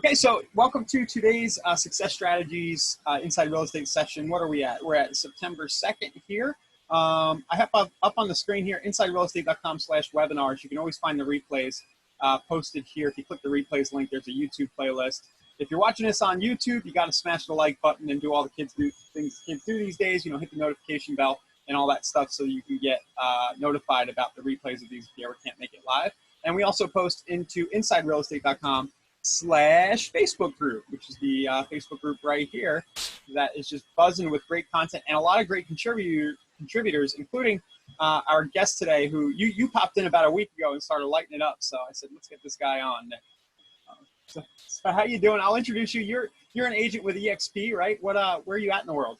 Okay, so welcome to today's Success Strategies Inside Real Estate session. What are we at? We're at September 2nd here. I have up on the screen here, insiderealestate.com/webinars. You can always find the replays posted here. If you click the replays link, there's a YouTube playlist. If you're watching this on YouTube, you got to smash the like button and do all the kids do these days. You know, hit the notification bell and all that stuff so you can get notified about the replays of these if you ever can't make it live. And we also post into insiderealestate.com/Facebook group, which is the Facebook group right here that is just buzzing with great content and a lot of great contributors, including our guest today, who you popped in about a week ago and started lighting it up. So I said, let's get this guy on. So how you doing? I'll introduce you. You're an agent with EXP, right? Where are you at in the world?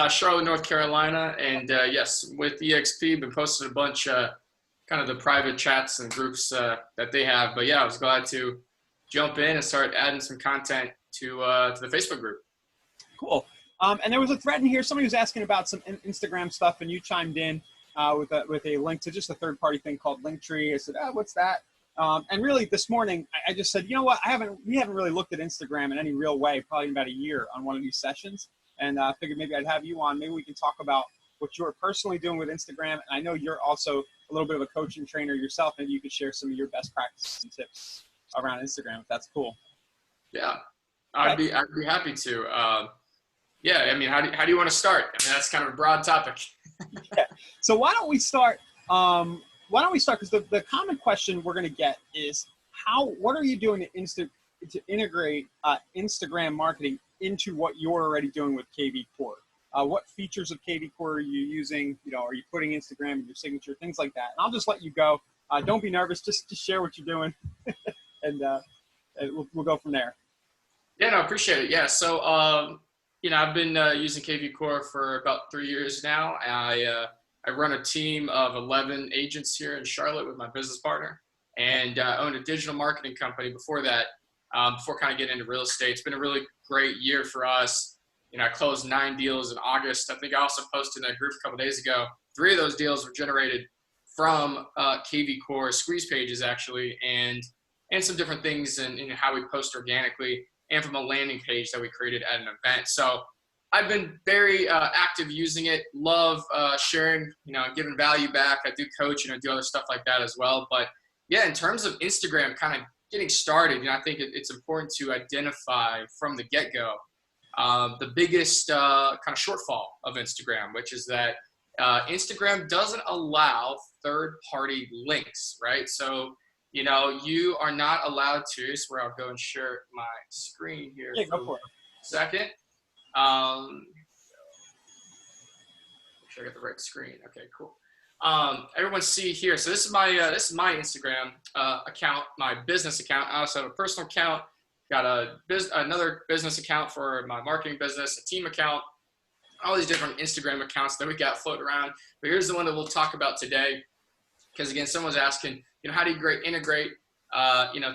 Charlotte, North Carolina, and yes, with EXP, been posting a bunch kind of the private chats and groups that they have. But yeah, I was glad to jump in and start adding some content to the Facebook group. Cool. And there was a thread in here. Somebody was asking about some Instagram stuff, and you chimed in with a link to just a third-party thing called Linktree. I said, what's that? And really, this morning, I just said, you know what? We haven't really looked at Instagram in any real way, probably in about a year on one of these sessions. And I figured maybe I'd have you on. Maybe we can talk about what you're personally doing with Instagram. And I know you're also a little bit of a coach and trainer yourself. Maybe you could share some of your best practices and tips around Instagram, if that's cool. Yeah, I'd be happy to. Yeah, I mean, how do you want to start? I mean, that's kind of a broad topic. Yeah. So why don't we start? Because the common question we're going to get is what are you doing to integrate Instagram marketing into what you're already doing with KV Core? What features of KV Core are you using? You know, are you putting Instagram in your signature, things like that? And I'll just let you go. Don't be nervous. Just share what you're doing, and we'll go from there. Yeah, no, appreciate it. Yeah, so I've been using KV Core for about 3 years now. I run a team of 11 agents here in Charlotte with my business partner, and owned a digital marketing company before that. Before kind of getting into real estate, it's been a really great year for us. You know, I closed 9 deals in August. I think I also posted in that group a couple days ago. 3 of those deals were generated from KV Core squeeze pages, actually, and some different things in how we post organically, and from a landing page that we created at an event. So I've been very active using it. Love sharing, giving value back. I do coach, do other stuff like that as well. But yeah, in terms of Instagram kind of getting started, I think it's important to identify from the get-go the biggest kind of shortfall of Instagram, which is that Instagram doesn't allow third-party links, right? So, you are not allowed to. This is where I'll go and share my screen here for a second. Make sure I got the right screen. Okay, cool. Everyone see here. So this is my Instagram account, my business account. I also have a personal account. Got another business account for my marketing business, a team account, all these different Instagram accounts that we got floating around. But here's the one that we'll talk about today, because again, someone's asking, how do you integrate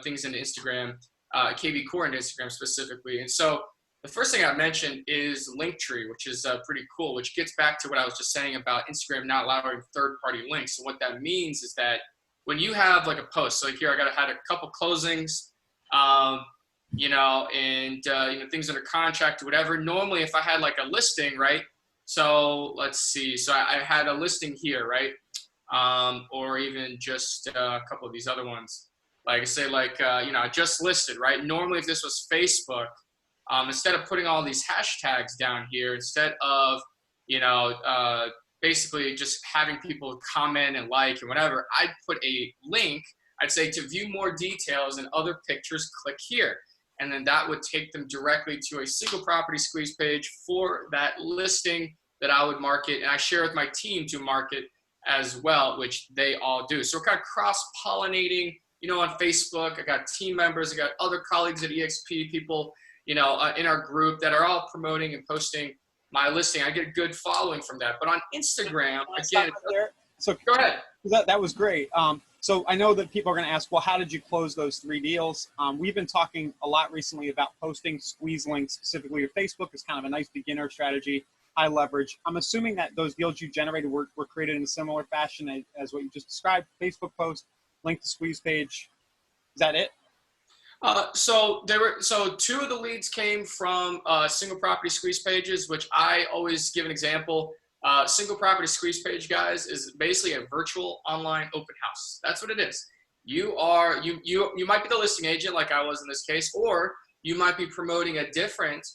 things into Instagram, KV Core into Instagram specifically. And so the first thing I mentioned is Linktree, which is pretty cool, which gets back to what I was just saying about Instagram not allowing third-party links. So what that means is that when you have like a post, so like here I had a couple closings, things under contract or whatever. Normally, if I had like a listing, right? So let's see. So I had a listing here, right? Or even just a couple of these other ones. Like I say, I just listed, right? Normally, if this was Facebook, instead of putting all these hashtags down here, instead of, basically just having people comment and like and whatever, I'd put a link. I'd say to view more details and other pictures, click here. And then that would take them directly to a single property squeeze page for that listing that I would market. And I share with my team to market as well, which they all do. So we're kind of cross-pollinating, on Facebook. I got team members, I got other colleagues at EXP, people, in our group that are all promoting and posting my listing. I get a good following from that. But on Instagram, again, so go ahead. That was great. So I know that people are going to ask, well, how did you close those 3 deals? We've been talking a lot recently about posting squeeze links specifically to Facebook as kind of a nice beginner strategy, high leverage. I'm assuming that those deals you generated were created in a similar fashion as what you just described. Facebook post, link to squeeze page. Is that it? So two of the leads came from single property squeeze pages, which I always give an example. Single property squeeze page, guys, is basically a virtual online open house. That's what it is. You might be the listing agent like I was in this case, or you might be promoting a different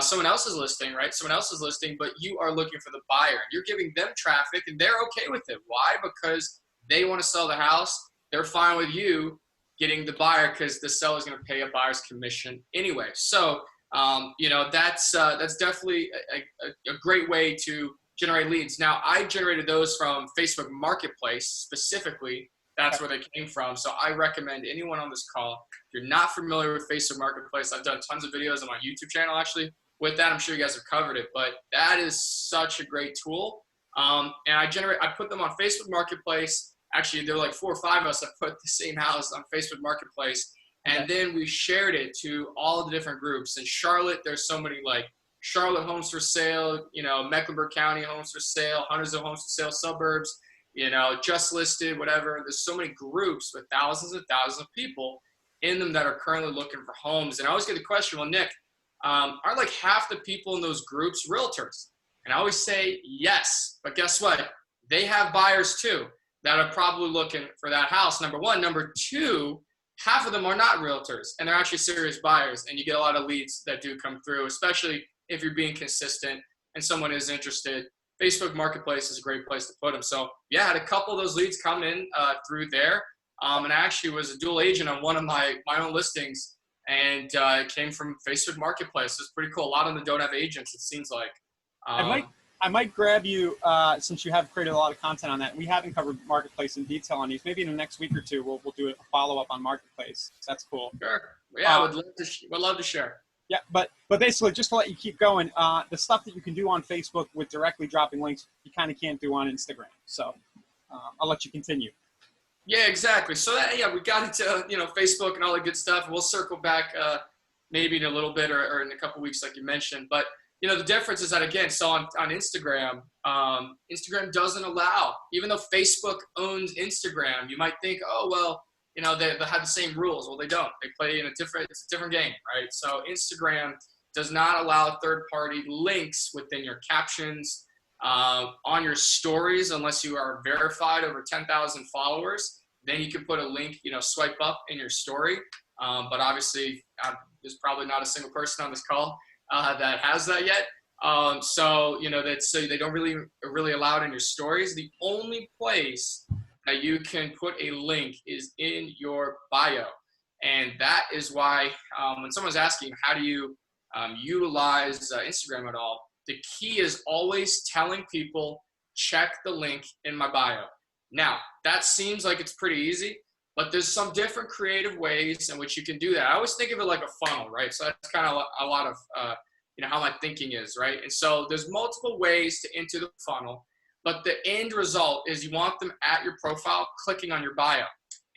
someone else's listing, right? Someone else's listing, but you are looking for the buyer. You're giving them traffic, and they're okay with it. Why? Because they want to sell the house. They're fine with you getting the buyer because the seller is going to pay a buyer's commission anyway. So, that's definitely a great way to generate leads. Now, I generated those from Facebook Marketplace specifically. That's where they came from. So I recommend anyone on this call, if you're not familiar with Facebook Marketplace, I've done tons of videos on my YouTube channel actually with that. I'm sure you guys have covered it, but that is such a great tool. And I put them on Facebook Marketplace. Actually, there were like 4 or 5 of us that put the same house on Facebook Marketplace. And then we shared it to all the different groups. In Charlotte, there's so many, like Charlotte Homes for Sale, Mecklenburg County Homes for Sale, Huntersville Homes for Sale suburbs, just listed, whatever. There's so many groups with thousands and thousands of people in them that are currently looking for homes. And I always get the question, well, Nick, are like half the people in those groups realtors? And I always say yes, but guess what? They have buyers too that are probably looking for that house, number one. Number two, half of them are not realtors, and they're actually serious buyers, and you get a lot of leads that do come through, especially if you're being consistent and someone is interested. Facebook Marketplace is a great place to put them. So yeah, I had a couple of those leads come in through there, and I actually was a dual agent on one of my own listings, and it came from Facebook Marketplace. It's pretty cool. A lot of them don't have agents, it seems like. I might grab you, since you have created a lot of content on that. We haven't covered Marketplace in detail on these. Maybe in the next week or two, we'll do a follow-up on Marketplace. That's cool. Sure. Yeah, I would love to share. Yeah, but basically, just to let you keep going, the stuff that you can do on Facebook with directly dropping links, you kind of can't do on Instagram. So I'll let you continue. Yeah, exactly. So we got into Facebook and all the good stuff. We'll circle back maybe in a little bit or in a couple weeks, like you mentioned. But the difference is that, again, so on Instagram, Instagram doesn't allow, even though Facebook owns Instagram, you might think, oh, well, they have the same rules. Well, they don't. They play in it's a different game, right? So Instagram does not allow third-party links within your captions, on your stories, unless you are verified over 10,000 followers. Then you can put a link, swipe up in your story. But obviously, there's probably not a single person on this call that has that yet. So they don't really allow it in your stories. The only place that you can put a link is in your bio. And that is why when someone's asking, how do you utilize Instagram at all? The key is always telling people, check the link in my bio. Now, that seems like it's pretty easy, but there's some different creative ways in which you can do that. I always think of it like a funnel, right? So that's kind of a lot of how my thinking is, right? And so there's multiple ways to enter the funnel, but the end result is you want them at your profile clicking on your bio.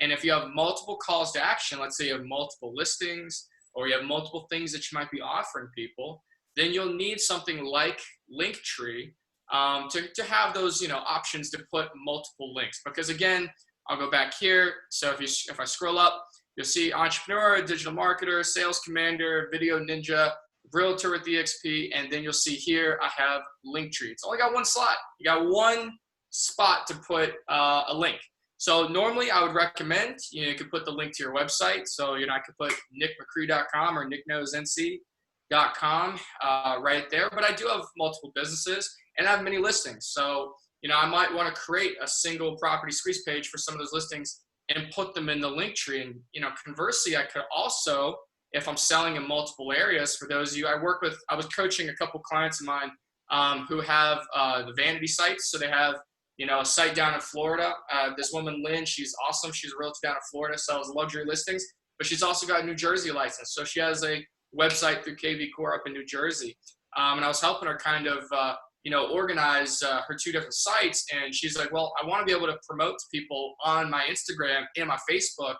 And if you have multiple calls to action, let's say you have multiple listings or you have multiple things that you might be offering people, then you'll need something like Linktree to have those options to put multiple links. Because again, I'll go back here. So if I scroll up, you'll see entrepreneur, digital marketer, sales commander, video ninja, realtor with EXP, and then you'll see here I have Linktree. It's only got one slot. You got one spot to put a link. So normally I would recommend you could put the link to your website. So I could put nickmacri.com or nickknowsnc.com right there. But I do have multiple businesses and I have many listings. So I might want to create a single property squeeze page for some of those listings and put them in the Linktree. And conversely, I could also, if I'm selling in multiple areas, for those of you I was coaching a couple clients of mine who have the vanity sites. So they have, a site down in Florida. This woman, Lynn, she's awesome. She's a realtor down in Florida, sells luxury listings, but she's also got a New Jersey license. So she has a website through KV Core up in New Jersey. And I was helping her kind of, organize her 2 different sites. And she's like, well, I want to be able to promote to people on my Instagram and my Facebook.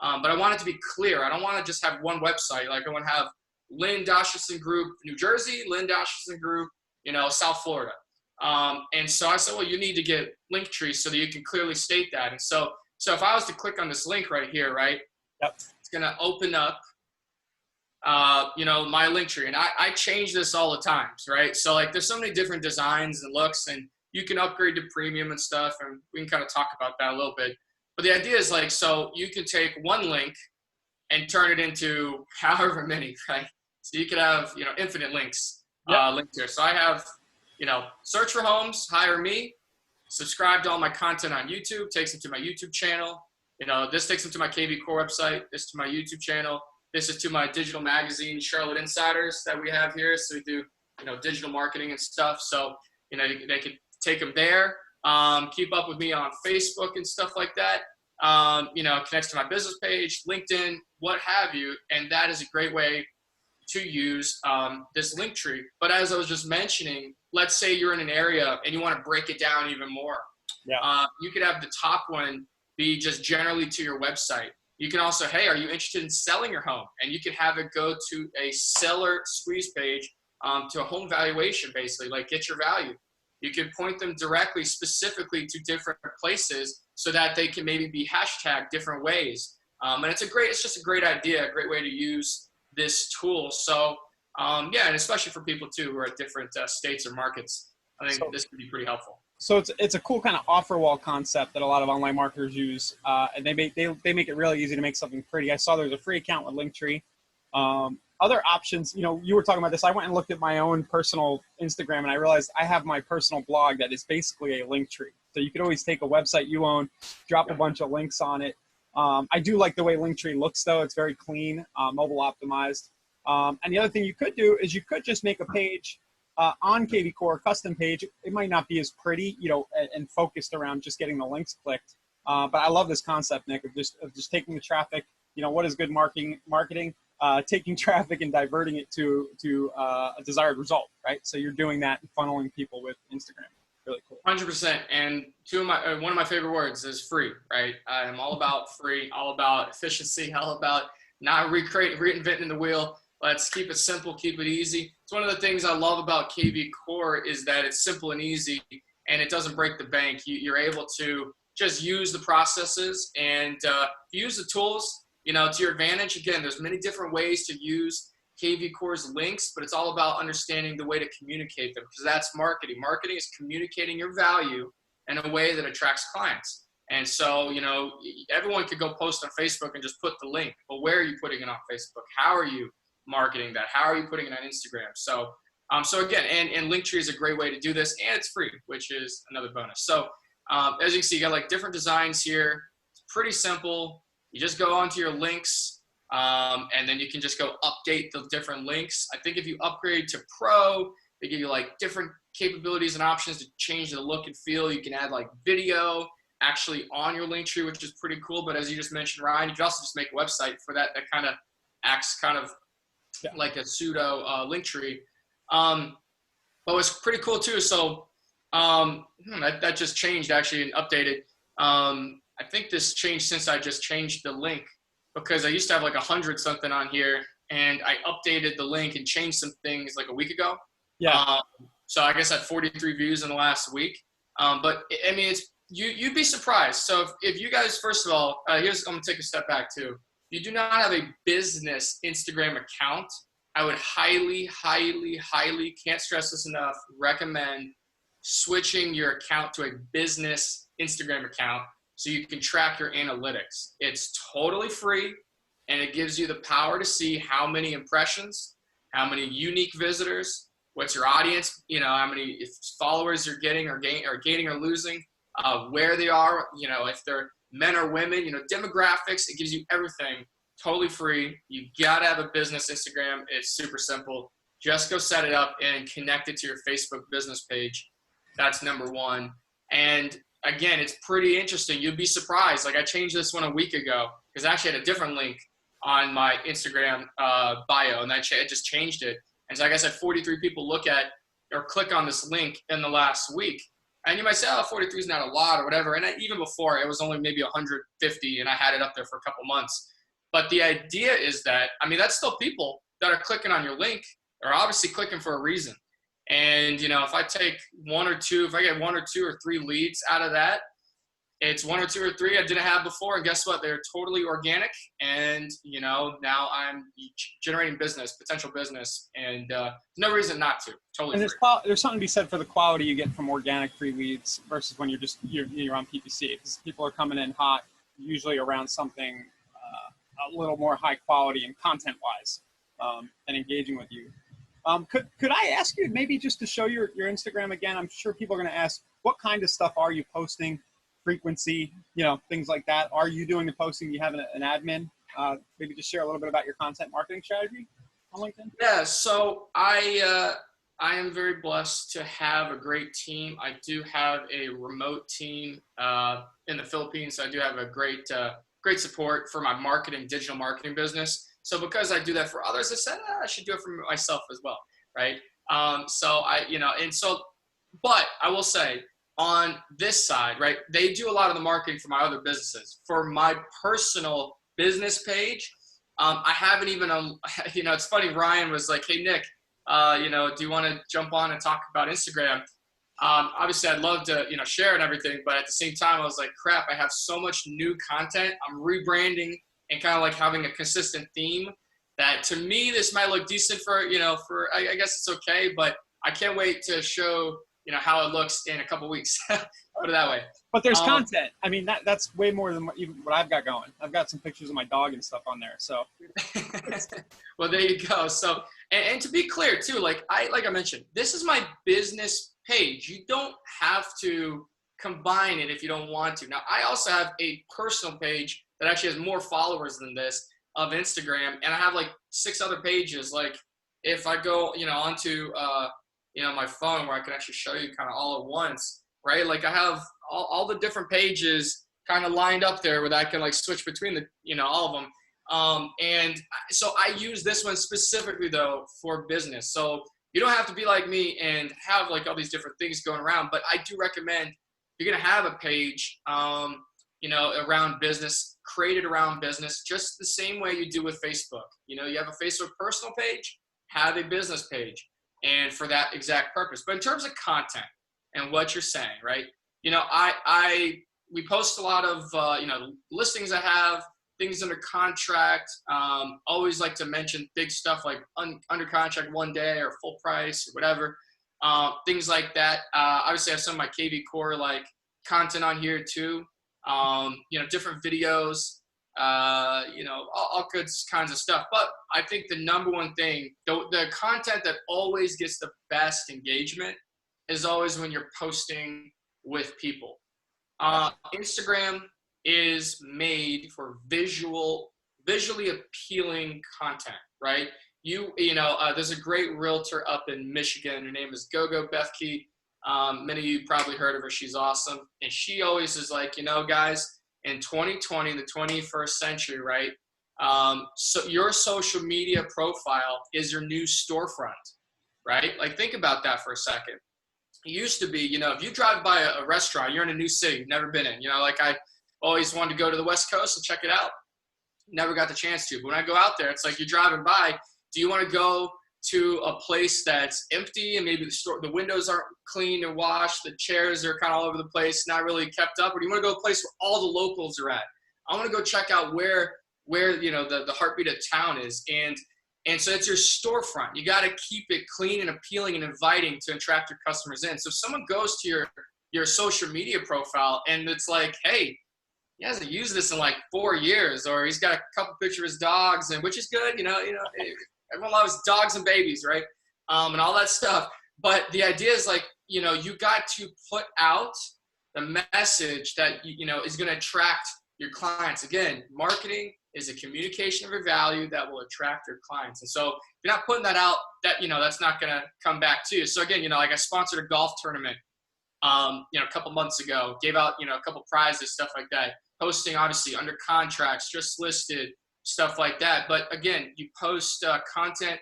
But I want it to be clear. I don't want to just have one website. Like I want to have Lynn Dashison Group, New Jersey, Lynn Dashison Group, South Florida. And so I said, well, you need to get Linktree so that you can clearly state that. And so if I was to click on this link right here, right? Yep. It's going to open up, my link tree. And I change this all the times, right? So like there's so many different designs and looks, and you can upgrade to premium and stuff. And we can kind of talk about that a little bit. But the idea is like, so you can take one link and turn it into however many, right? So you could have, infinite links linked here. So I have, search for homes, hire me, subscribe to all my content on YouTube, takes them to my YouTube channel. This takes them to my KV Core website, this to my YouTube channel. This is to my digital magazine, Charlotte Insiders, that we have here. So we do, digital marketing and stuff. So, they could take them there. Keep up with me on Facebook and stuff like that. Connects to my business page, LinkedIn, what have you. And that is a great way to use this link tree. But as I was just mentioning, let's say you're in an area and you want to break it down even more. Yeah. You could have the top one be just generally to your website. You can also, hey, are you interested in selling your home? And you can have it go to a seller squeeze page to a home valuation, basically, like get your value. You can point them directly, specifically to different places so that they can maybe be hashtagged different ways. And it's just a great idea, a great way to use this tool. So, and especially for people too who are at different states or markets, I think this could be pretty helpful. So it's a cool kind of offer wall concept that a lot of online marketers use, and they make it really easy to make something pretty. I saw there's a free account with Linktree. Other options, you were talking about this. I went and looked at my own personal Instagram, and I realized I have my personal blog that is basically a Linktree. So you could always take a website you own, drop a bunch of links on it. I do like the way Linktree looks, though. It's very clean, mobile optimized. And the other thing you could do is you could just make a page on KV Core, custom page. It might not be as pretty, and focused around just getting the links clicked. But I love this concept, Nick, of just taking the traffic. What is good marketing? Taking traffic and diverting it to a desired result, right? So you're doing that and funneling people with Instagram. Really cool. 100%. And one of my favorite words is free, right? I'm all about free, all about efficiency, all about not reinventing the wheel. Let's keep it simple, keep it easy. It's one of the things I love about KV Core is that it's simple and easy, and it doesn't break the bank. You're able to just use the processes and use the tools, to your advantage. Again, there's many different ways to use KV Core's links, but it's all about understanding the way to communicate them, because that's marketing. Marketing is communicating your value in a way that attracts clients. And so, everyone could go post on Facebook and just put the link, but where are you putting it on Facebook? How are you marketing that? How are you putting it on Instagram? So again, and Linktree is a great way to do this, and it's free, which is another bonus. So as you can see, you got like different designs here. It's pretty simple. You just go onto your links, and then you can just go update the different links. I think if you upgrade to Pro, they give you like different capabilities and options to change the look and feel. You can add like video actually on your Linktree, which is pretty cool. But as you just mentioned, Ryan, you can also just make a website for that kind of acts kind of like a pseudo Linktree. But it's pretty cool too. So that just changed actually and updated. I think this changed since I just changed the link, because I used to have like 100 something on here, and I updated the link and changed some things like a week ago. Yeah. So I guess I had 43 views in the last week. But I mean, you'd be surprised. So if you guys, first of all, I'm gonna take a step back too. If you do not have a business Instagram account, I would highly, highly, highly, can't stress this enough, recommend switching your account to a business Instagram account so you can track your analytics. It's totally free, and it gives you the power to see how many impressions, how many unique visitors, what's your audience, how many followers you're getting or gaining or losing, where they are, if they're men or women, demographics. It gives you everything totally free. You gotta have a business Instagram. It's super simple. Just go set it up and connect it to your Facebook business page. That's number one. And again, it's pretty interesting. You'd be surprised. Like I changed this one a week ago because I actually had a different link on my Instagram bio, and I just changed it. And so like I said, 43 people look at or click on this link in the last week. And you might say, 43 is not a lot or whatever. And even before, it was only maybe 150, and I had it up there for a couple months. But the idea is that, that's still people that are clicking on your link are obviously clicking for a reason. And, if I take if I get 1 or 2 or 3 leads out of that, It's one or two or three I didn't have before, and guess what? They're totally organic, and now I'm generating potential business, and no reason not to. Totally And free. there's something to be said for the quality you get from organic free leads versus when you're on PPC, because people are coming in hot, usually around something a little more high quality and content wise, and engaging with you. Could I ask you maybe just to show your Instagram again? I'm sure people are going to ask, what kind of stuff are you posting? Frequency, things like that. Are you doing the posting? Do you have an admin? Maybe just share a little bit about your content marketing strategy on LinkedIn. Yeah, so I am very blessed to have a great team. I do have a remote team in the Philippines. So I do have a great support for my digital marketing business. So because I do that for others, I said I should do it for myself as well, right? But I will say, on this side, right, they do a lot of the marketing for my other businesses. For my personal business page, I haven't even, it's funny, Ryan was like, hey, Nick, do you want to jump on and talk about Instagram? Obviously, I'd love to, share and everything, but at the same time, I was like, crap, I have so much new content. I'm rebranding and kind of like having a consistent theme that, to me, this might look decent for, I guess it's okay, but I can't wait to show how it looks in a couple weeks. Put it that way. But there's content. I mean, that's way more than what I've got going. I've got some pictures of my dog and stuff on there. So, well, there you go. So, and to be clear too, like I mentioned, this is my business page. You don't have to combine it if you don't want to. Now, I also have a personal page that actually has more followers than this of Instagram, and I have like 6 other pages. Like, if I go, onto my phone, where I can actually show you kind of all at once, right? Like, I have all the different pages kind of lined up there where I can like switch between all of them. And so I use this one specifically though for business. So you don't have to be like me and have like all these different things going around, but I do recommend, you're going to have a page, around business, created around business, just the same way you do with Facebook. You have a Facebook personal page, have a business page, and for that exact purpose. But in terms of content and what you're saying, right? We post a lot of, listings I have, things under contract. Always like to mention big stuff like under contract 1 day or full price or whatever. Things like that. Obviously I have some of my KV Core like content on here too. Different videos, all good kinds of stuff. But I think the number one thing, the content that always gets the best engagement is always when you're posting with people. Instagram is made for visually appealing content, right? There's a great realtor up in Michigan. Her name is Gogo Bethke. Many of you probably heard of her. She's awesome. And she always is like, guys, in 2020, the 21st century, right? So your social media profile is your new storefront, right? Like, think about that for a second. It used to be, if you drive by a restaurant, you're in a new city, you've never been in, like I always wanted to go to the West Coast and check it out. Never got the chance to. But when I go out there, it's like you're driving by. Do you want to go to a place that's empty and maybe the windows aren't clean or washed, the chairs are kind of all over the place, not really kept up? Or do you want to go to a place where all the locals are at? I want to go check out where the heartbeat of town is. And so it's your storefront. You got to keep it clean and appealing and inviting to attract your customers in. So if someone goes to your social media profile and it's like, hey, he hasn't used this in like 4 years, or he's got a couple pictures of his dogs, and which is good, everyone loves dogs and babies, right? And all that stuff. But the idea is like, you got to put out the message that, is going to attract your clients. Again, marketing is a communication of your value that will attract your clients. And so if you're not putting that out, that's not going to come back to you. So again, like I sponsored a golf tournament, a couple months ago, gave out, a couple prizes, stuff like that. Posting obviously under contracts, just listed, stuff like that. But again, you post content,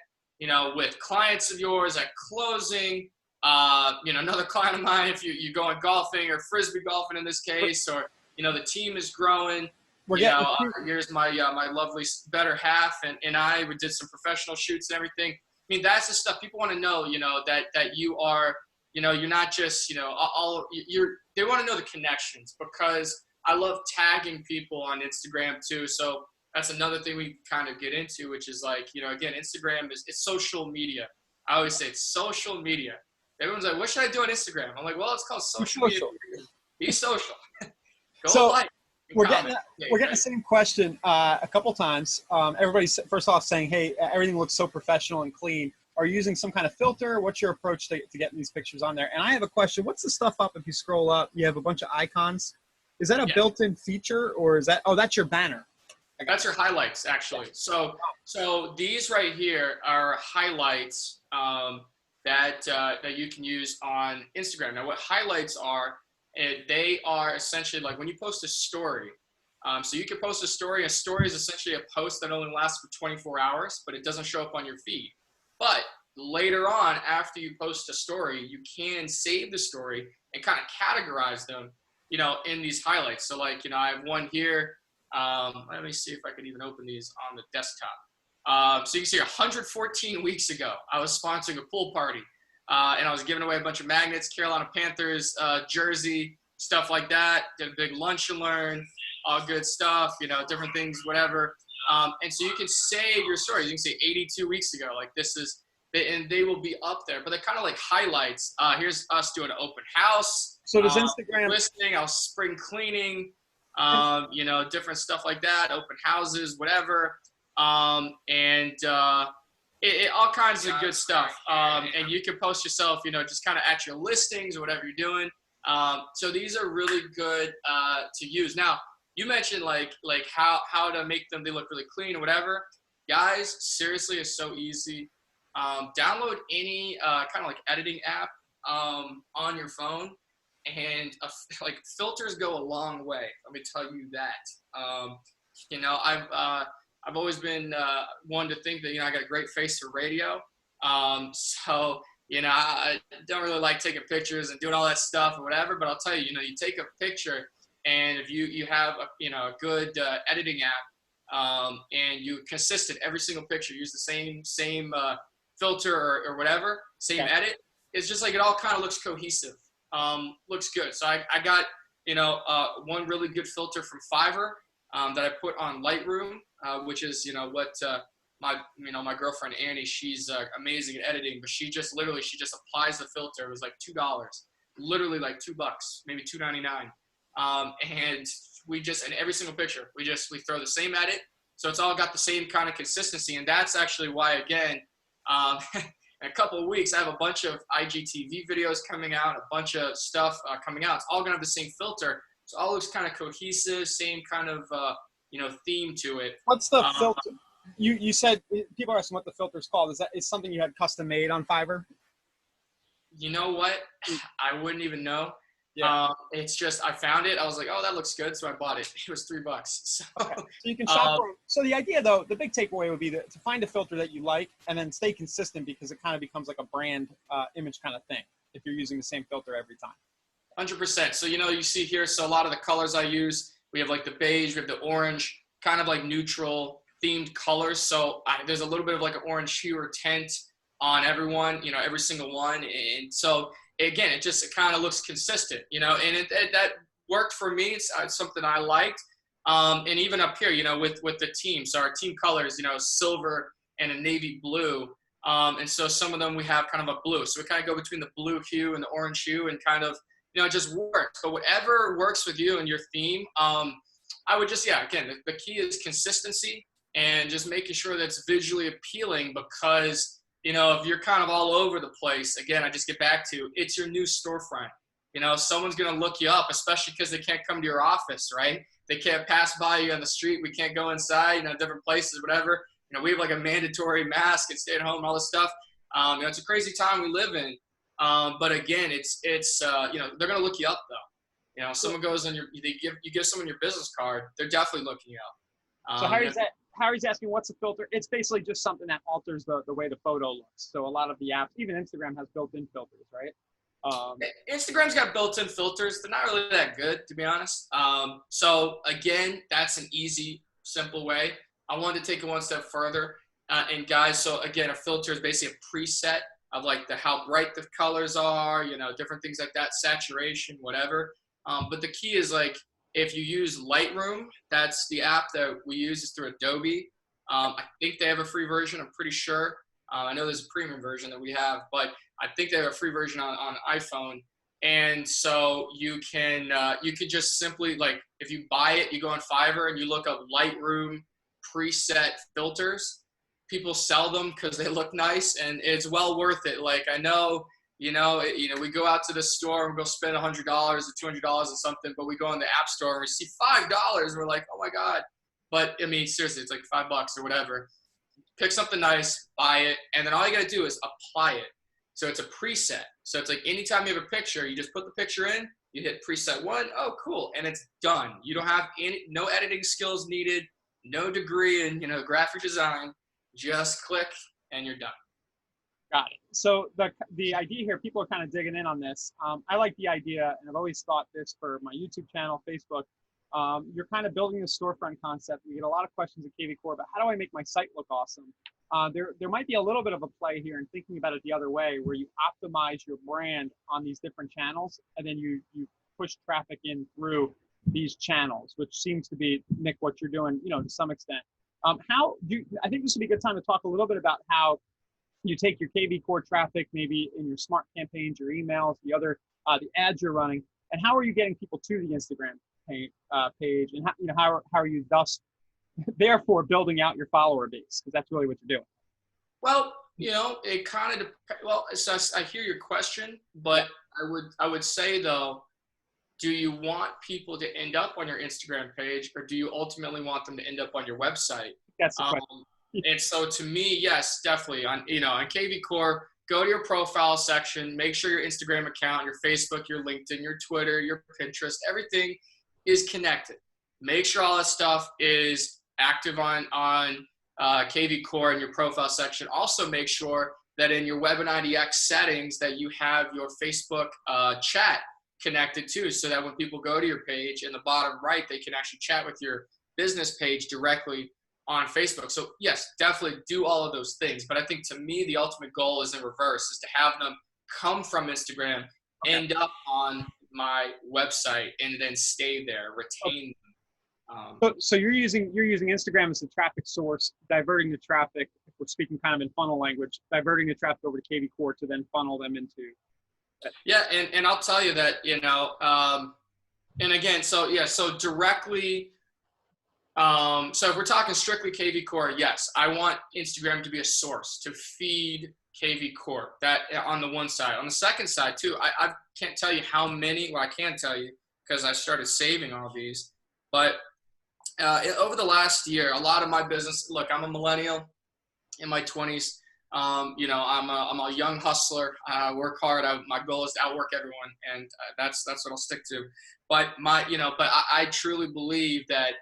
with clients of yours at closing, another client of mine, if you're going golfing or Frisbee golfing in this case, or, the team is growing. Here's my lovely better half, and we did some professional shoots and everything. I mean, that's the stuff people want to know, that you are, you're not just, they want to know the connections, because I love tagging people on Instagram too. So that's another thing we kind of get into, which is like, again, Instagram it's social media. I always say it's social media. Everyone's like, what should I do on Instagram? I'm like, well, it's called Be social media. social. Be social. Go So like and we're comment. getting the same question a couple times. Everybody's first off saying, "Hey, everything looks so professional and clean." Are you using some kind of filter? What's your approach to getting these pictures on there? And I have a question. What's the stuff up if you scroll up? You have a bunch of icons. Is that a built-in feature, or is that? Oh, that's your banner. That's your highlights, actually. So these right here are highlights that you can use on Instagram. Now, what highlights are? They are essentially like when you post a story. So you can post a story. A story is essentially a post that only lasts for 24 hours, but it doesn't show up on your feed. But later on, after you post a story, you can save the story and kind of categorize them, in these highlights. So like, I have one here. Let me see if I can even open these on the desktop. So you can see 114 weeks ago, I was sponsoring a pool party. And I was giving away a bunch of magnets, Carolina Panthers jersey, stuff like that. Did a big lunch and learn, all good stuff, different things, whatever. And so you can save your stories. You can say 82 weeks ago, like this is, and they will be up there. But they're kind of like highlights. Here's us doing an open house. So does Instagram listening? I was spring cleaning, different stuff like that, open houses, whatever. It all kinds of good stuff. And you can post yourself, just kind of at your listings or whatever you're doing. So these are really good to use. Now, you mentioned like how to make them, they look really clean or whatever. Guys, seriously, it's so easy. Download any kind of like editing app on your phone. And like filters go a long way. Let me tell you that. I've always been one to think that I got a great face for radio. So I don't really like taking pictures and doing all that stuff or whatever. But I'll tell you, you take a picture, and if you have a good editing app, and you consistent every single picture, use the same filter or whatever, same edit. It's just like it all kind of looks cohesive. Looks good. So I got one really good filter from Fiverr that I put on Lightroom, which is what my girlfriend Annie, she's amazing at editing, but she just applies the filter. It was like $2, literally like $2, maybe $2.99, and in every single picture we throw the same edit, so it's all got the same kind of consistency. And that's actually why, again, in a couple of weeks, I have a bunch of IGTV videos coming out, a bunch of stuff coming out. It's all going to have the same filter. So it all looks kind of cohesive, same kind of, theme to it. What's the filter? You said people are asking what the filter is called. Is something you had custom made on Fiverr? You know what? I wouldn't even know. Yeah. It's just, I found it. I was like, oh, that looks good. So I bought it. It was $3. So, okay. So you can shop for it. So the idea, though, the big takeaway would be to find a filter that you like and then stay consistent, because it kind of becomes like a brand image kind of thing if you're using the same filter every time. 100%. So, you see here, so a lot of the colors I use, we have like the beige, we have the orange, kind of like neutral themed colors. So there's a little bit of like an orange hue or tint on everyone, every single one. And so again, it kind of looks consistent, and that worked for me. It's something I liked. And even up here, with the team. So our team colors, silver and a navy blue. And so some of them we have kind of a blue. So we kind of go between the blue hue and the orange hue and kind of, it just works. But whatever works with you and your theme, I would just, again, the key is consistency and just making sure that it's visually appealing, because if you're kind of all over the place, again, I just get back to, it's your new storefront. Someone's going to look you up, especially because they can't come to your office, right? They can't pass by you on the street. We can't go inside, different places, whatever. We have like a mandatory mask and stay at home and all this stuff. It's a crazy time we live in. But again, it's they're going to look you up though. Someone goes on you give someone your business card, they're definitely looking you up. So Harry's asking, what's a filter? It's basically just something that alters the way the photo looks. So a lot of the apps, even Instagram, has built-in filters, right? Instagram's got built-in filters. They're not really that good, to be honest. So again, that's an easy, simple way. I wanted to take it one step further. And guys, so again, a filter is basically a preset of like how bright the colors are, different things like that, saturation, whatever. But the key is like, If you use Lightroom, that's the app that we use. It's through Adobe. I think they have a free version. I'm pretty sure. I know there's a premium version that we have, but I think they have a free version on iPhone. And so you could just simply, like, if you buy it, you go on Fiverr and you look up Lightroom preset filters. People sell them because they look nice, and it's well worth it. Like, I know, we go out to the store and we'll spend $100 or $200 on something, but we go in the app store and we see $5. We're like, oh my God. But I mean, seriously, it's like $5 or whatever. Pick something nice, buy it, and then all you got to do is apply it. So it's a preset. So it's like anytime you have a picture, you just put the picture in, you hit preset 1, oh, cool, and it's done. You don't have no editing skills needed, no degree in, graphic design. Just click and you're done. Got it. So the idea here, people are kind of digging in on this. I like the idea, and I've always thought this for my YouTube channel, Facebook. You're kind of building a storefront concept. We get a lot of questions at KV Core about how do I make my site look awesome? There might be a little bit of a play here in thinking about it the other way, where you optimize your brand on these different channels, and then you push traffic in through these channels, which seems to be, Nick, what you're doing, to some extent. I think this would be a good time to talk a little bit about how you take your KV Core traffic, maybe in your smart campaigns, your emails, the ads you're running, and how are you getting people to the Instagram page, and how are you thus therefore building out your follower base, because that's really what you're doing. Well, it kind of so I hear your question, but I would say, though, do you want people to end up on your Instagram page, or do you ultimately want them to end up on your website? That's the question. And so to me, yes, definitely on KV Core, go to your profile section, make sure your Instagram account, your Facebook, your LinkedIn, your Twitter, your Pinterest, everything is connected. Make sure all that stuff is active on KV Core in your profile section. Also make sure that in your Web and IDX settings that you have your Facebook chat connected too, so that when people go to your page in the bottom right, they can actually chat with your business page directly on Facebook. So yes, definitely do all of those things. But I think, to me, the ultimate goal is in reverse, is to have them come from Instagram, end up on my website, and then stay there, retain them. So you're using Instagram as a traffic source, diverting the traffic, if we're speaking kind of in funnel language, diverting the traffic over to KV Core to then funnel them into. Yeah, and I'll tell you that, and again, so directly, so if we're talking strictly KV Core, yes, I want Instagram to be a source to feed KV Core, that on the one side. On the second side too, I can't tell you how many, well, I can tell you because I started saving all these, but over the last year, a lot of my business, look, I'm a millennial in my 20s. I'm a young hustler. I work hard. My goal is to outwork everyone, and that's what I'll stick to. But I truly believe that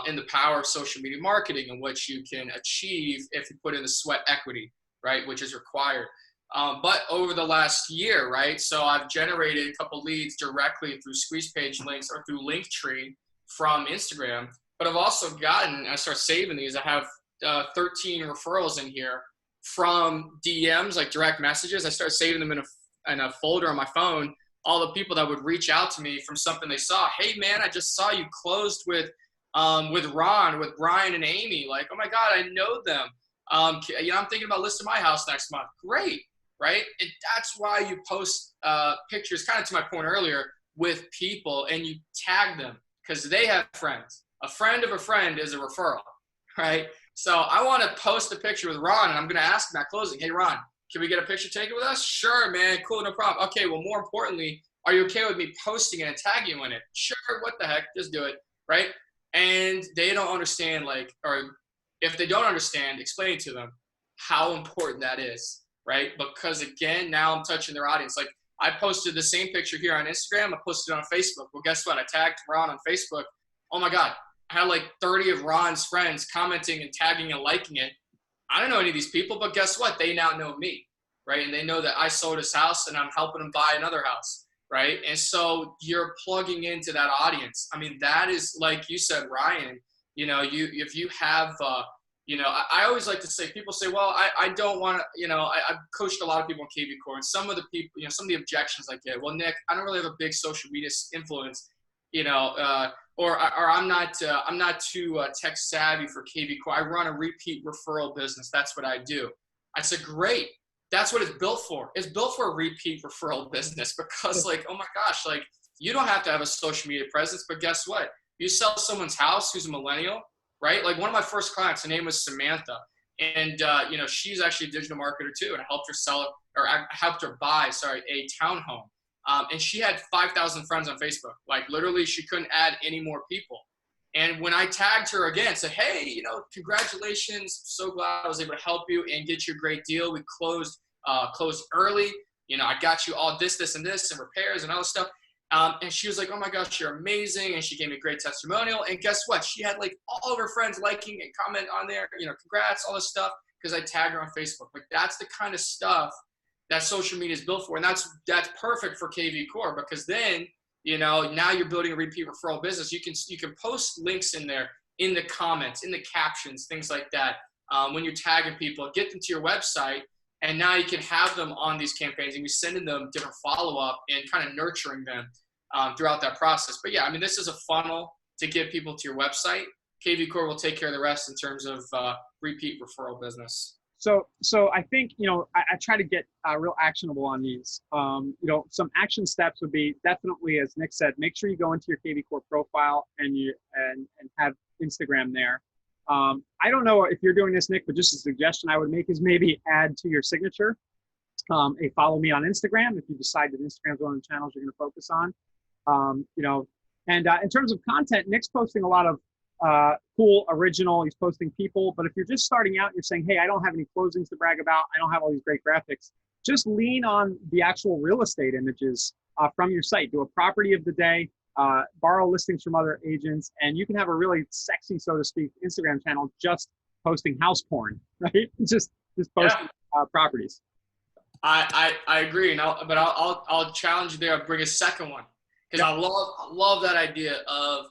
in the power of social media marketing, and what you can achieve if you put in the sweat equity, right, which is required. But over the last year, right, so I've generated a couple leads directly through squeeze page links or through Linktree from Instagram. But I've also I start saving these. I have 13 referrals in here from DMs, like direct messages. I started saving them in a folder on my phone. All the people that would reach out to me from something they saw. Hey man, I just saw you closed with Ron, with Brian and Amy. Like, oh my God, I know them. I'm thinking about listing my house next month. Great, right? And that's why you post pictures, kind of to my point earlier, with people, and you tag them because they have friends. A friend of a friend is a referral, right? So I want to post a picture with Ron, and I'm going to ask him at closing, hey, Ron, can we get a picture taken with us? Sure, man. Cool, no problem. Okay, well, more importantly, are you okay with me posting it and tagging you in it? Sure, what the heck? Just do it, right? And they don't understand, or if they don't understand, explain to them how important that is, right? Because, again, now I'm touching their audience. Like, I posted the same picture here on Instagram. I posted it on Facebook. Well, guess what? I tagged Ron on Facebook. Oh, my God. I had like 30 of Ron's friends commenting and tagging and liking it. I don't know any of these people, but guess what? They now know me, right? And they know that I sold his house and I'm helping him buy another house, right? And so you're plugging into that audience. I mean, that is, like you said, Ryan, if you have, I always like to say, people say, well, I don't want to, I've coached a lot of people on KV Core, and some of the people, some of the objections I get, well, Nick, I don't really have a big social media influence. or I'm not too tech savvy for KV Core. I run a repeat referral business. That's what I do. I said, great. That's what it's built for. It's built for a repeat referral business because like, oh my gosh, like you don't have to have a social media presence, but guess what? You sell someone's house who's a millennial, right? Like one of my first clients, her name was Samantha. And, she's actually a digital marketer too. And I helped her I helped her buy, a townhome. And she had 5,000 friends on Facebook. Like literally she couldn't add any more people. And when I tagged her again, said, hey, congratulations. So glad I was able to help you and get you a great deal. We closed early. I got you all this, and this, and repairs and all this stuff. And she was like, oh my gosh, you're amazing. And she gave me a great testimonial. And guess what? She had like all of her friends liking and comment on there, congrats, all this stuff. Because I tagged her on Facebook. Like that's the kind of stuff that social media is built for. And that's perfect for KV Core because then, now you're building a repeat referral business. You can post links in there, in the comments, in the captions, things like that. When you're tagging people, get them to your website. And now you can have them on these campaigns and you're sending them different follow-up and kind of nurturing them throughout that process. But yeah, I mean, this is a funnel to get people to your website. KV Core will take care of the rest in terms of repeat referral business. So I think, I try to get real actionable on these. Some action steps would be definitely, as Nick said, make sure you go into your KV Core profile and have Instagram there. I don't know if you're doing this, Nick, but just a suggestion I would make is maybe add to your signature a follow me on Instagram if you decide that Instagram is one of the channels you're going to focus on. And in terms of content, Nick's posting a lot of cool, original, he's posting people. But if you're just starting out and you're saying, hey, I don't have any closings to brag about, I don't have all these great graphics, just lean on the actual real estate images from your site. Do a property of the day. Borrow listings from other agents, and you can have a really sexy, so to speak, Instagram channel just posting house porn, right? just posting properties. I agree, but I'll challenge you there. I'll bring a second one because I love that idea of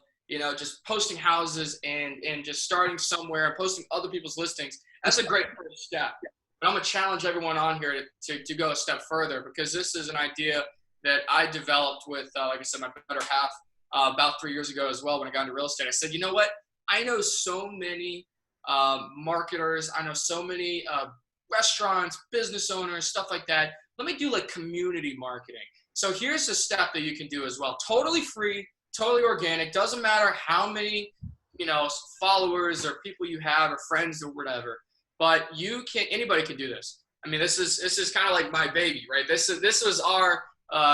just posting houses and just starting somewhere and posting other people's listings. That's a great first step. But I'm gonna challenge everyone on here to go a step further because this is an idea that I developed with, like I said, my better half about 3 years ago as well when I got into real estate. I said, you know what? I know so many marketers. I know so many restaurants, business owners, stuff like that. Let me do like community marketing. So here's a step that you can do as well. Totally free, totally organic. Doesn't matter how many, followers or people you have or friends or whatever. But anybody can do this. I mean, this is kind of like my baby, right? This was our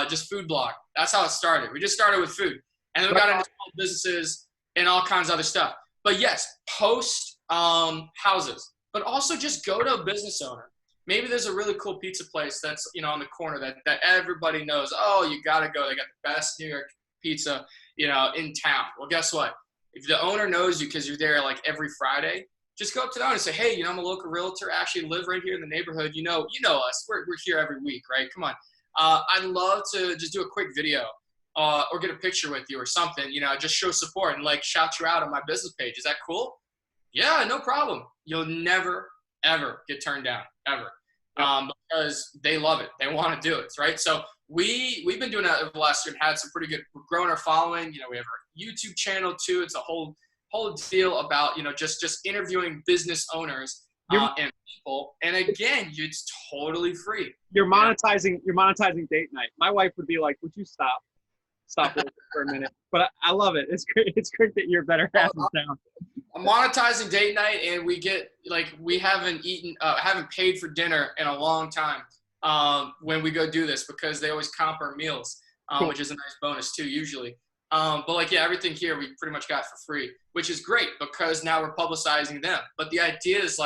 just food blog. That's how it started. We just started with food. And then we got into small businesses and all kinds of other stuff. But yes, post houses, but also just go to a business owner. Maybe there's a really cool pizza place that's, on the corner that everybody knows. Oh, you got to go. They got the best New York pizza, in town. Well, guess what? If the owner knows you because you're there like every Friday, just go up to the owner and say, hey, I'm a local realtor. I actually live right here in the neighborhood. You know us. We're here every week, right? Come on. I'd love to just do a quick video or get a picture with you or something, just show support and like shout you out on my business page. Is that cool? Yeah, no problem. You'll never, ever get turned down, ever. Because they love it. They want to do it, right? So we've been doing that over the last year and had some pretty good, we're growing our following. We have our YouTube channel too. It's a whole deal about, just interviewing business owners and people. And again, it's totally free. You're monetizing date night. My wife would be like, would you stop for a minute? But I love it. It's great. It's great that you're better half in town. I'm monetizing date night, and we haven't paid for dinner in a long time when we go do this because they always comp our meals, cool. Which is a nice bonus too usually. But everything here we pretty much got for free, which is great because now we're publicizing them. But the idea is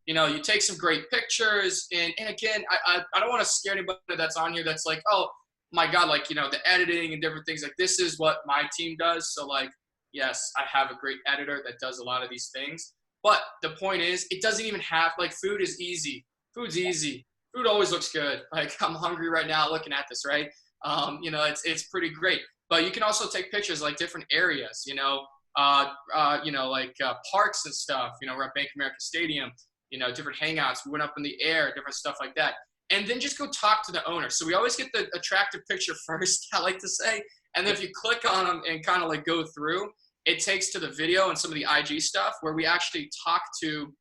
you take some great pictures and again, I don't want to scare anybody that's on here that's like, oh my God, the editing and different things. This is what my team does. So yes, I have a great editor that does a lot of these things. But the point is, it doesn't even have, food is easy. Food's easy. Food always looks good. I'm hungry right now looking at this, right? It's pretty great. But you can also take pictures different areas, parks and stuff. We're at Bank of America Stadium, different hangouts. We went up in the air, different stuff like that. And then just go talk to the owner. So we always get the attractive picture first, I like to say, And then if you click on them and kind of like go through, it takes to the video and some of the IG stuff where we actually talk to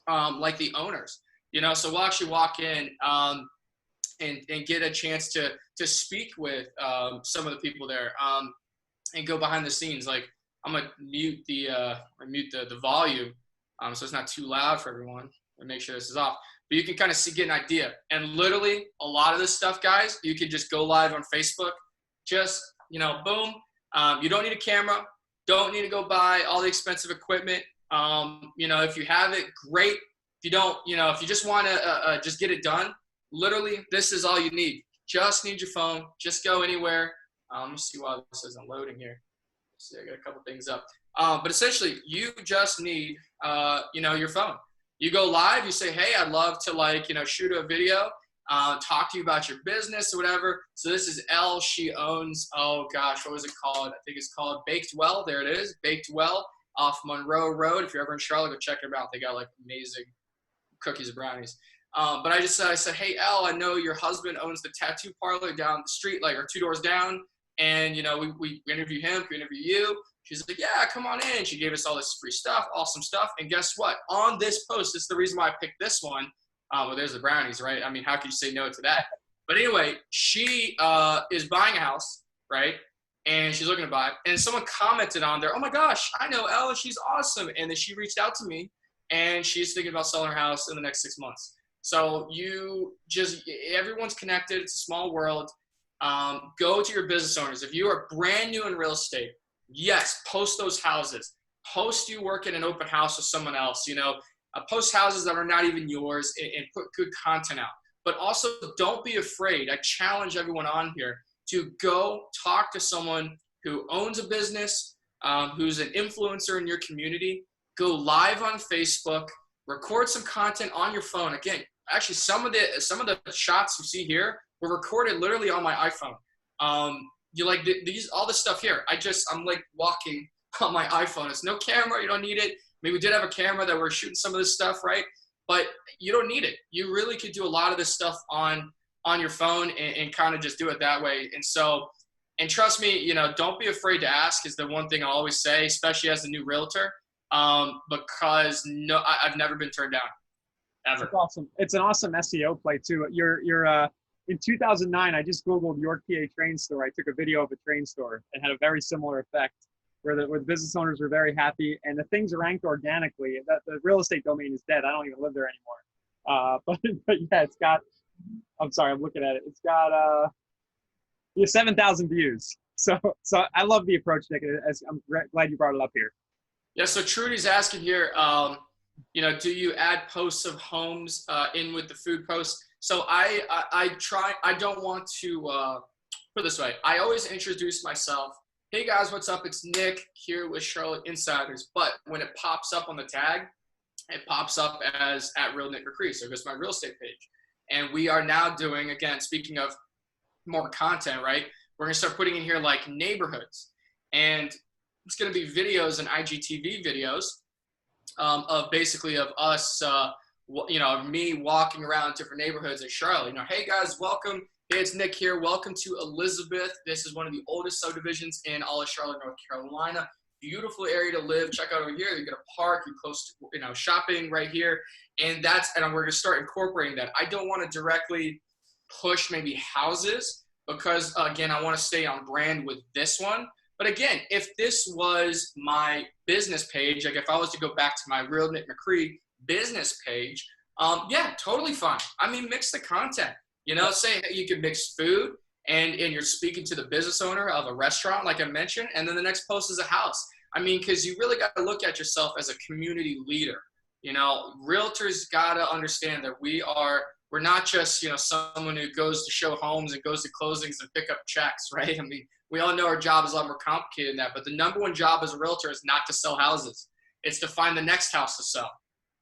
like the owners, you know, so we'll actually walk in and get a chance to speak with some of the people there and go behind the scenes. Like I'm gonna mute the volume so it's not too loud for everyone and make sure this is off. But you can kind of get an idea. And literally a lot of this stuff, guys, you can just go live on Facebook. Just, you know, boom. You don't need a camera. Don't need to go buy all the expensive equipment. You know, if you have it, great. If you don't, you know, if you just want to just get it done, literally, this is all you need. Just need your phone. Just go anywhere. Let me see why this isn't loading here. Let's see, I got a couple things up. But essentially, you just need, you know, your phone. You go live. You say, hey, I'd love to, like, you know, shoot a video, talk to you about your business or whatever. So this is Elle. She owns, oh gosh, what was it called? I think it's called Baked Well. There it is, Baked Well off Monroe Road. If you're ever in Charlotte, go check them out. They got like amazing cookies and brownies. But I said, hey, Elle, I know your husband owns the tattoo parlor down the street, like, or 2 doors down. And, you know, we interview him, we interview you. She's like, yeah, come on in. She gave us all this free stuff, awesome stuff. And guess what? On this post, this is the reason why I picked this one. Well, there's the brownies, right? I mean, how can you say no to that? But anyway, she is buying a house, right? And she's looking to buy it. And someone commented on there, oh my gosh, I know Elle, she's awesome. And then she reached out to me, and she's thinking about selling her house in the next 6 months. So everyone's connected. It's a small world. Go to your business owners. If you are brand new in real estate, yes, post those houses. Post you work in an open house with someone else, you know, post houses that are not even yours and put good content out. But also don't be afraid. I challenge everyone on here to go talk to someone who owns a business, who's an influencer in your community. Go live on Facebook, record some content on your phone. Again, actually some of the shots you see here were recorded literally on my iPhone. You like these, all this stuff here. I'm like walking on my iPhone. It's no camera. You don't need it. Maybe we did have a camera that we're shooting some of this stuff, right? But you don't need it. You really could do a lot of this stuff on your phone and kind of just do it that way. And trust me, you know, don't be afraid to ask is the one thing I always say, especially as a new realtor, because I've never been turned down, ever. That's awesome. It's an awesome SEO play too. In 2009, I just Googled York, PA train store. I took a video of a train store and had a very similar effect where the business owners were very happy and the things ranked organically. The real estate domain is dead. I don't even live there anymore. But yeah, it's got, I'm sorry, I'm looking at it. It's got 7,000 views. So I love the approach, Nick. I'm glad you brought it up here. Yeah, so Trudy's asking here, you know, do you add posts of homes in with the food posts? So I don't want to put it this way. I always introduce myself. Hey guys, what's up? It's Nick here with Charlotte Insiders. But when it pops up on the tag, it pops up as @RealNickMacri. So it goes to my real estate page. And we are now doing, again, speaking of more content, right? We're gonna start putting in here like neighborhoods. And it's gonna be videos and IGTV videos of basically of us, you know, me walking around different neighborhoods in Charlotte. You know, hey guys, welcome. Hey, it's Nick here. Welcome to Elizabeth. This is one of the oldest subdivisions in all of Charlotte, North Carolina. Beautiful area to live. Check out over here. You get a park. You're close to, you know, shopping right here. And we're going to start incorporating that. I don't want to directly push maybe houses because, again, I want to stay on brand with this one. But again, if this was my business page, like if I was to go back to my Real Nick Macri business page, yeah, totally fine. I mean, mix the content, you know, say you can mix food and you're speaking to the business owner of a restaurant, like I mentioned, and then the next post is a house. I mean, because you really got to look at yourself as a community leader. You know, realtors got to understand that we're not just, you know, someone who goes to show homes and goes to closings and pick up checks, right? I mean, we all know our job is a lot more complicated than that, but the number one job as a realtor is not to sell houses. It's to find the next house to sell,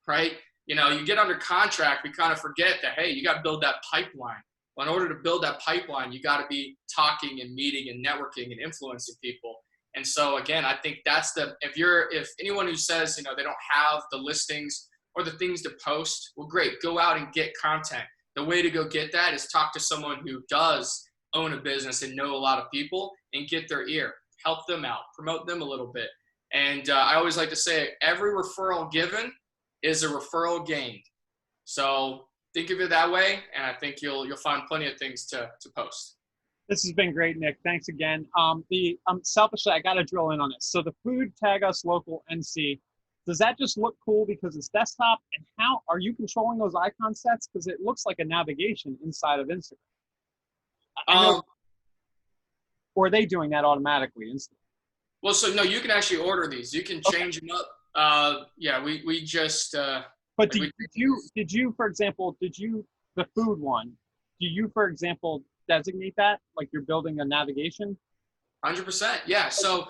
right? You know, you get under contract, we kind of forget that, hey, you got to build that pipeline. Well, in order to build that pipeline, you got to be talking and meeting and networking and influencing people. And so again, I think that's if anyone who says, you know, they don't have the listings or the things to post, well, great, go out and get content. The way to go get that is talk to someone who does own a business and know a lot of people and get their ear, help them out, promote them a little bit. And I always like to say every referral given is a referral gained. So think of it that way, and I think you'll find plenty of things to post. This has been great, Nick. Thanks again. Selfishly, I got to drill in on this. So the food tag us local NC, does that just look cool because it's desktop? And how are you controlling those icon sets? Because it looks like a navigation inside of Instagram. I know, or are they doing that automatically instantly? Well, so no, you can actually order these. You can change them up. Yeah, we just. But did you, for example, the food one, do you, for example, designate that like you're building a navigation? 100%. Yeah. So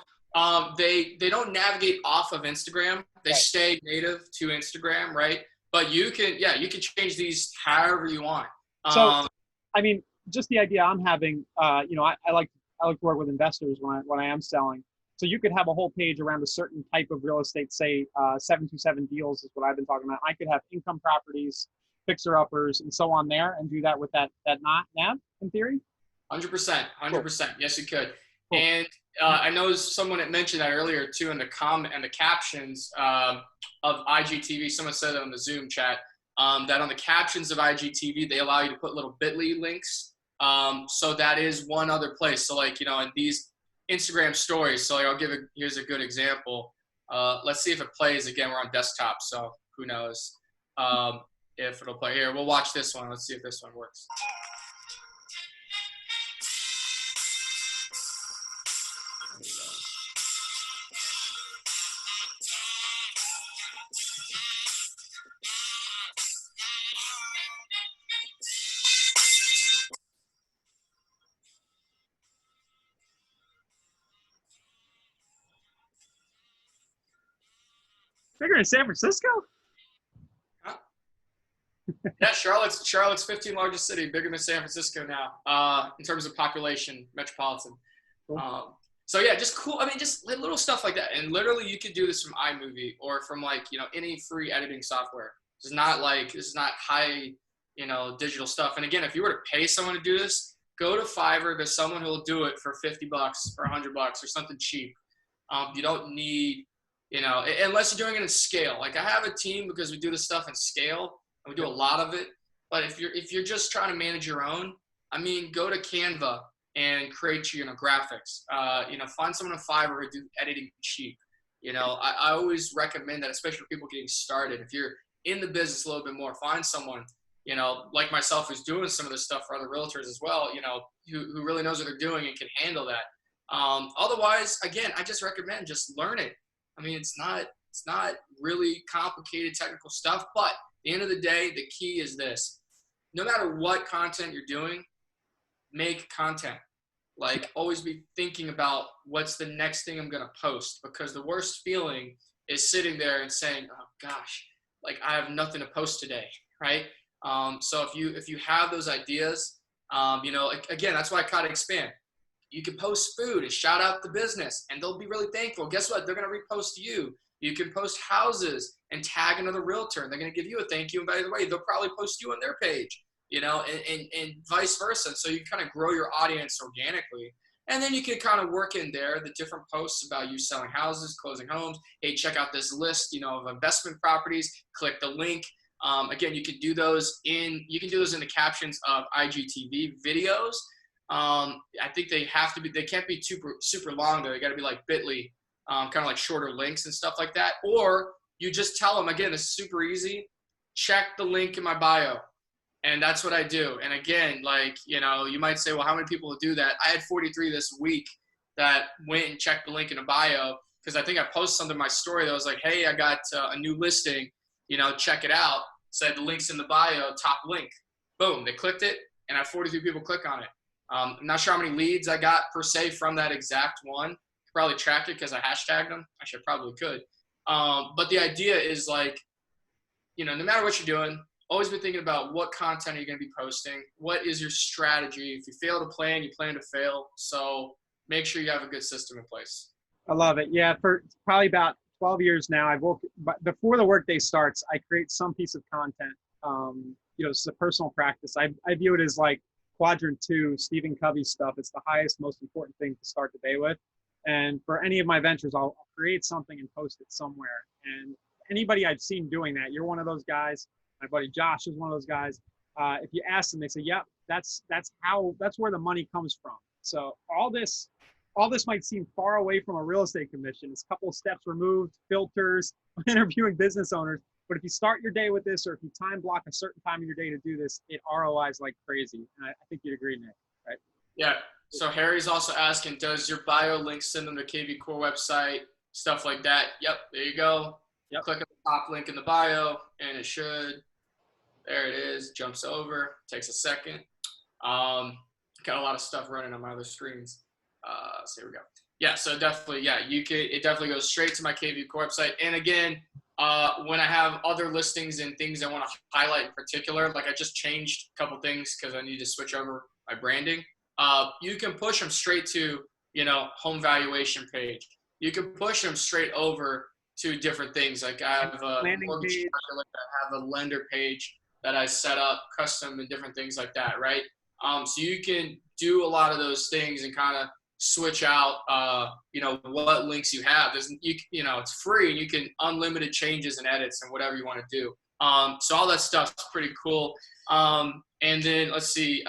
they don't navigate off of Instagram. They stay native to Instagram, right? But you can change these however you want. So, I mean, just the idea I'm having, I like to work with investors when I am selling. So you could have a whole page around a certain type of real estate, say 727 deals is what I've been talking about. I could have income properties, fixer-uppers, and so on there, and do that with that nav in theory? 100%. Cool. Yes, you could. Cool. And I know someone had mentioned that earlier too in the comment and the captions of IGTV. Someone said that on the Zoom chat that on the captions of IGTV they allow you to put little bit.ly links. So that is one other place. So like in these Instagram stories. So like here's a good example. Let's see if it plays. Again, we're on desktop, so who knows if it'll play here. We'll watch this one. Let's see if this one works. Bigger in San Francisco? Huh? Yeah, Charlotte's 15th largest city, bigger than San Francisco now, in terms of population, metropolitan. Cool. So yeah, just cool. I mean, just little stuff like that. And literally, you could do this from iMovie or from like any free editing software. This is not high digital stuff. And again, if you were to pay someone to do this, go to Fiverr. There's someone who will do it for $50 or $100 or something cheap. You don't need unless you're doing it in scale. Like I have a team because we do this stuff in scale and we do a lot of it. But if you're just trying to manage your own, I mean, go to Canva and create graphics. Find someone on Fiverr who do editing cheap. I always recommend that, especially for people getting started. If you're in the business a little bit more, find someone like myself who's doing some of this stuff for other realtors as well. Who really knows what they're doing and can handle that. Otherwise, again, I just recommend just learn it. I mean, it's not really complicated technical stuff, but at the end of the day, the key is this. No matter what content you're doing, make content. Like always be thinking about what's the next thing I'm going to post, because the worst feeling is sitting there and saying, oh gosh, like I have nothing to post today. Right. So if you have those ideas, again, that's why I kind of expand. You can post food and shout out the business and they'll be really thankful. Guess what? They're going to repost you. You can post houses and tag another realtor and they're going to give you a thank you. And by the way, they'll probably post you on their page, and vice versa. So you kind of grow your audience organically. And then you can kind of work in there the different posts about you selling houses, closing homes. Hey, check out this list, of investment properties. Click the link. Again, you can do those in the captions of IGTV videos. I think they can't be super long though. They got to be like bit.ly, kind of like shorter links and stuff like that. Or you just tell them, again, it's super easy. Check the link in my bio. And that's what I do. And again, you might say, well, how many people will do that? I had 43 this week that went and checked the link in a bio. Cause I think I posted something in my story that was like, hey, I got a new listing, check it out. Said the link's in the bio, top link. Boom. They clicked it and I had 43 people click on it. I'm not sure how many leads I got per se from that exact one. Could probably track it because I hashtagged them. Actually, I probably could. But the idea is no matter what you're doing, always be thinking about what content are you going to be posting? What is your strategy? If you fail to plan, you plan to fail. So make sure you have a good system in place. I love it. Yeah, for probably about 12 years now, but before the workday starts, I create some piece of content. This is a personal practice. I view it as like quadrant 2, Stephen Covey stuff. It's the highest, most important thing to start the day with. And for any of my ventures, I'll create something and post it somewhere. And anybody I've seen doing that, you're one of those guys. My buddy Josh is one of those guys. If you ask them, they say, "Yep, that's where the money comes from." So all this might seem far away from a real estate commission. It's a couple of steps removed, filters, interviewing business owners. But if you start your day with this, or if you time block a certain time in your day to do this, it ROIs like crazy. And I think you'd agree, Nick, right? Yeah. So Harry's also asking, does your bio link send them to KV Core website, stuff like that? Yep. There you go. Yep. Click on the top link in the bio, and it should. There it is. Jumps over. Takes a second. Got a lot of stuff running on my other screens. So here we go. Yeah. So definitely, yeah, it definitely goes straight to my KV Core website. And again, when I have other listings and things I want to highlight in particular, like I just changed a couple things because I need to switch over my branding. You can push them straight to, home valuation page. You can push them straight over to different things. Like I have a mortgage calculator, I have a lender page that I set up custom and different things like that, right? So you can do a lot of those things and kind of switch out, what links you have. It's free and you can unlimited changes and edits and whatever you want to do. So all that stuff's pretty cool. And then let's see,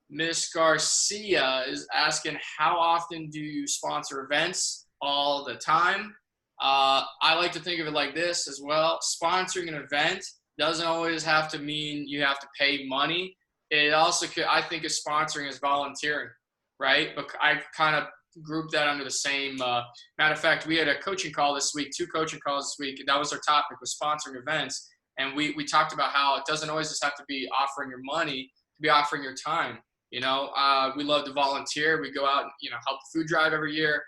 Miss Garcia is asking, how often do you sponsor events? All the time. I like to think of it like this as well. Sponsoring an event doesn't always have to mean you have to pay money. It also could, I think, of sponsoring as volunteering, right? But I kind of group that under the same. Matter of fact, we had a coaching call this week, 2 coaching calls this week. That was our topic, was sponsoring events. And we talked about how it doesn't always just have to be offering your money, to be offering your time. We love to volunteer. We go out and, help the food drive every year.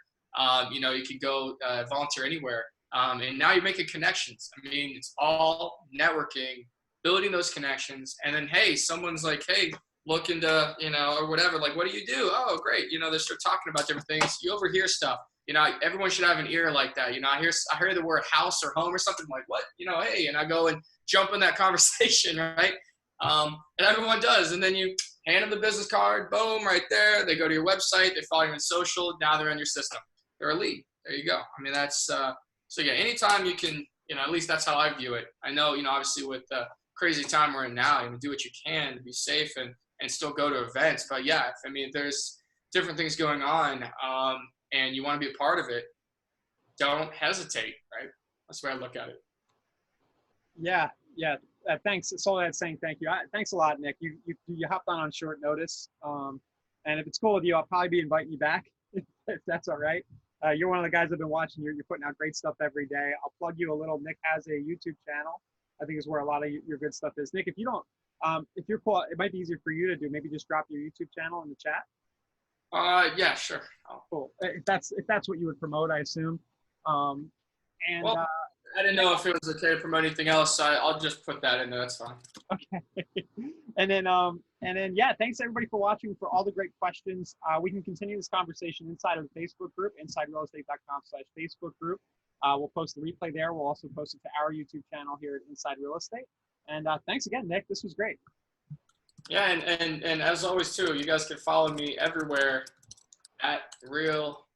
You could go volunteer anywhere. And now you're making connections. I mean, it's all networking, building those connections. And then, hey, someone's like, hey, looking to, or whatever, like, what do you do? Oh, great. They start talking about different things. You overhear stuff. Everyone should have an ear like that. I hear the word house or home or something, like, what? Hey, and I go and jump in that conversation, right? And everyone does. And then you hand them the business card, boom, right there. They go to your website, they follow you on social, now they're in your system. They're a lead. There you go. I mean, that's, so yeah, anytime you can, at least that's how I view it. I know, obviously with the crazy time we're in now, do what you can to be safe and still go to events. But yeah, if there's different things going on, and you want to be a part of it, don't hesitate, right? That's the way I look at it. Yeah. Thanks. It's all that saying thank you. Thanks a lot, Nick. You hopped on short notice. And if it's cool with you, I'll probably be inviting you back if that's all right. You're one of the guys I've been watching. You're putting out great stuff every day. I'll plug you a little. Nick has a YouTube channel. I think is where a lot of your good stuff is. Nick, if you don't, if you're cool, it might be easier for you to do. Maybe just drop your YouTube channel in the chat. Yeah, sure. Cool. If that's what you would promote, I assume. I didn't know if it was okay to promote anything else, so I'll just put that in there. That's fine. Okay. And then, yeah, thanks everybody for watching, for all the great questions. We can continue this conversation inside of the Facebook group, insiderealestate.com/Facebook group. We'll post the replay there. We'll also post it to our YouTube channel here at Inside Real Estate. And thanks again, Nick. This was great. Yeah, and as always, too, you guys can follow me everywhere at Real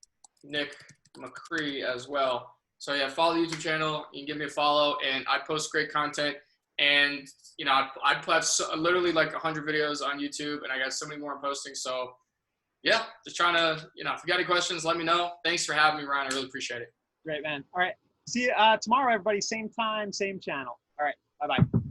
Nick Macri as well. So yeah, follow the YouTube channel. You can give me a follow, and I post great content. And I have literally like 100 videos on YouTube, and I got so many more I'm posting. So yeah, just trying to, if you got any questions, let me know. Thanks for having me, Ryan. I really appreciate it. Great, man. All right. See you tomorrow, everybody. Same time, same channel. All right. Bye-bye.